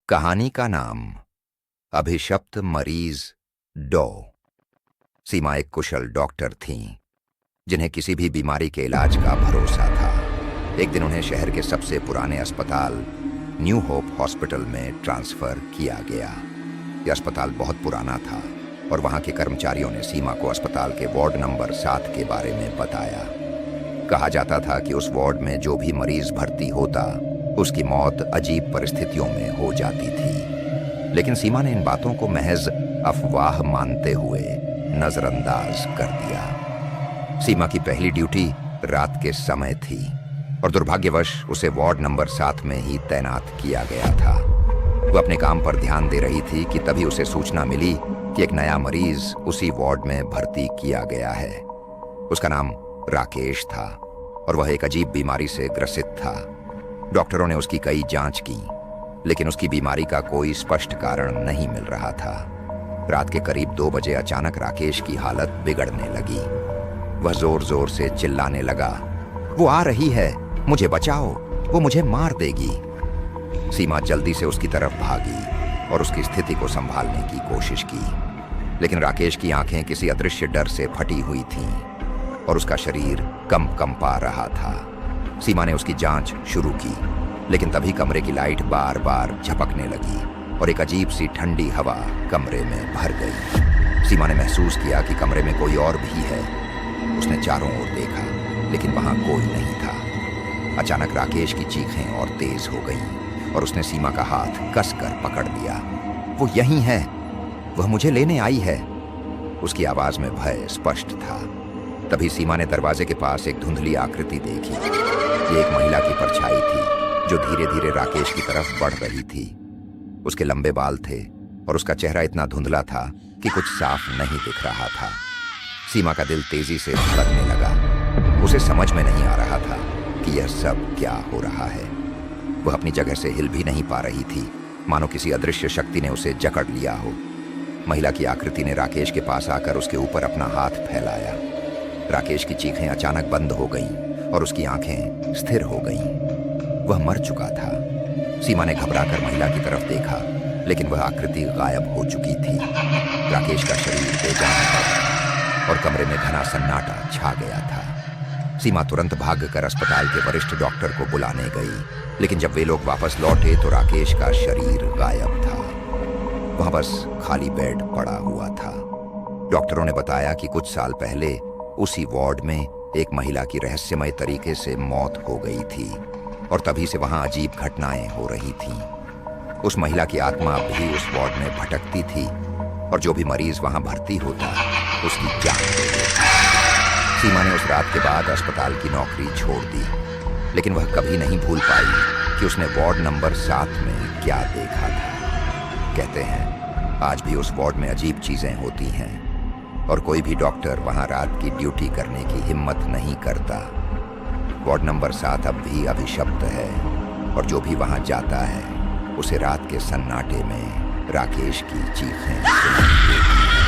कहानी का नाम अभिशप्त मरीज डॉ। सीमा एक कुशल डॉक्टर थीं, जिन्हें किसी भी बीमारी के इलाज का भरोसा था। एक दिन उन्हें शहर के सबसे पुराने अस्पताल न्यू होप हॉस्पिटल में ट्रांसफर किया गया। यह अस्पताल बहुत पुराना था और वहां के कर्मचारियों ने सीमा को अस्पताल के वार्ड नंबर 7 के बारे में बताया। कहा जाता था कि उस वार्ड में जो भी मरीज भर्ती होता, उसकी मौत अजीब परिस्थितियों में हो जाती थी। लेकिन सीमा ने इन बातों को महज अफवाह मानते हुए नजरअंदाज कर दिया। सीमा की पहली ड्यूटी रात के समय थी और दुर्भाग्यवश उसे वार्ड नंबर 7 में ही तैनात किया गया था। वह अपने काम पर ध्यान दे रही थी कि तभी उसे सूचना मिली कि एक नया मरीज उसी वार्ड में भर्ती किया गया है। उसका नाम राकेश था और वह एक अजीब बीमारी से ग्रसित था। डॉक्टरों ने उसकी कई जांच की, लेकिन उसकी बीमारी का कोई स्पष्ट कारण नहीं मिल रहा था। रात के करीब 2 बजे अचानक राकेश की हालत बिगड़ने लगी। वह जोर जोर से चिल्लाने लगा, वो आ रही है, मुझे बचाओ, वो मुझे मार देगी। सीमा जल्दी से उसकी तरफ भागी और उसकी स्थिति को संभालने की कोशिश की, लेकिन राकेश की आंखें किसी अदृश्य डर से फटी हुई थीं और उसका शरीर कंपा रहा था। सीमा ने उसकी जांच शुरू की, लेकिन तभी कमरे की लाइट बार बार झपकने लगी और एक अजीब सी ठंडी हवा कमरे में भर गई। सीमा ने महसूस किया कि कमरे में कोई और भी है। उसने चारों ओर देखा, लेकिन वहां कोई नहीं था। अचानक राकेश की चीखें और तेज हो गईं और उसने सीमा का हाथ कसकर पकड़ लिया। वो यहीं है, वह मुझे लेने आई है। उसकी आवाज में भय स्पष्ट था। तभी सीमा ने दरवाजे के पास एक धुंधली आकृति देखी। ये एक महिला की परछाई थी जो धीरे धीरे राकेश की तरफ बढ़ रही थी। उसके लंबे बाल थे और उसका चेहरा इतना धुंधला था कि कुछ साफ नहीं दिख रहा था। सीमा का दिल तेजी से धड़कने लगा। उसे समझ में नहीं आ रहा था कि यह सब क्या हो रहा है। वह अपनी जगह से हिल भी नहीं पा रही थी, मानो किसी अदृश्य शक्ति ने उसे जकड़ लिया हो। महिला की आकृति ने राकेश के पास आकर उसके ऊपर अपना हाथ फैलाया। राकेश की चीखें अचानक बंद हो गईं और उसकी आंखें स्थिर हो गईं। वह मर चुका था। सीमा ने घबराकर महिला की तरफ देखा, लेकिन वह आकृति गायब हो चुकी थी। राकेश का शरीर बेजान था और कमरे में घना सन्नाटा छा गया था। सीमा तुरंत भागकर अस्पताल के वरिष्ठ डॉक्टर को बुलाने गई, लेकिन जब वे लोग वापस लौटे तो राकेश का शरीर गायब था। वहां बस खाली बेड पड़ा हुआ था। डॉक्टरों ने बताया कि कुछ साल पहले उसी वार्ड में एक महिला की रहस्यमय तरीके से मौत हो गई थी और तभी से वहां अजीब घटनाएं हो रही थीं। उस महिला की आत्मा भी उस वार्ड में भटकती थी और जो भी मरीज वहां भर्ती होता, उसकी जान ले लेती। सीमा ने उस रात के बाद अस्पताल की नौकरी छोड़ दी, लेकिन वह कभी नहीं भूल पाई कि उसने वार्ड नंबर 7 में क्या देखा था। कहते हैं, आज भी उस वार्ड में अजीब चीजें होती हैं और कोई भी डॉक्टर वहां रात की ड्यूटी करने की हिम्मत नहीं करता। वार्ड नंबर 7 अब भी अभिशप्त है और जो भी वहां जाता है, उसे रात के सन्नाटे में राकेश की चीखें सुनाई देती हैं।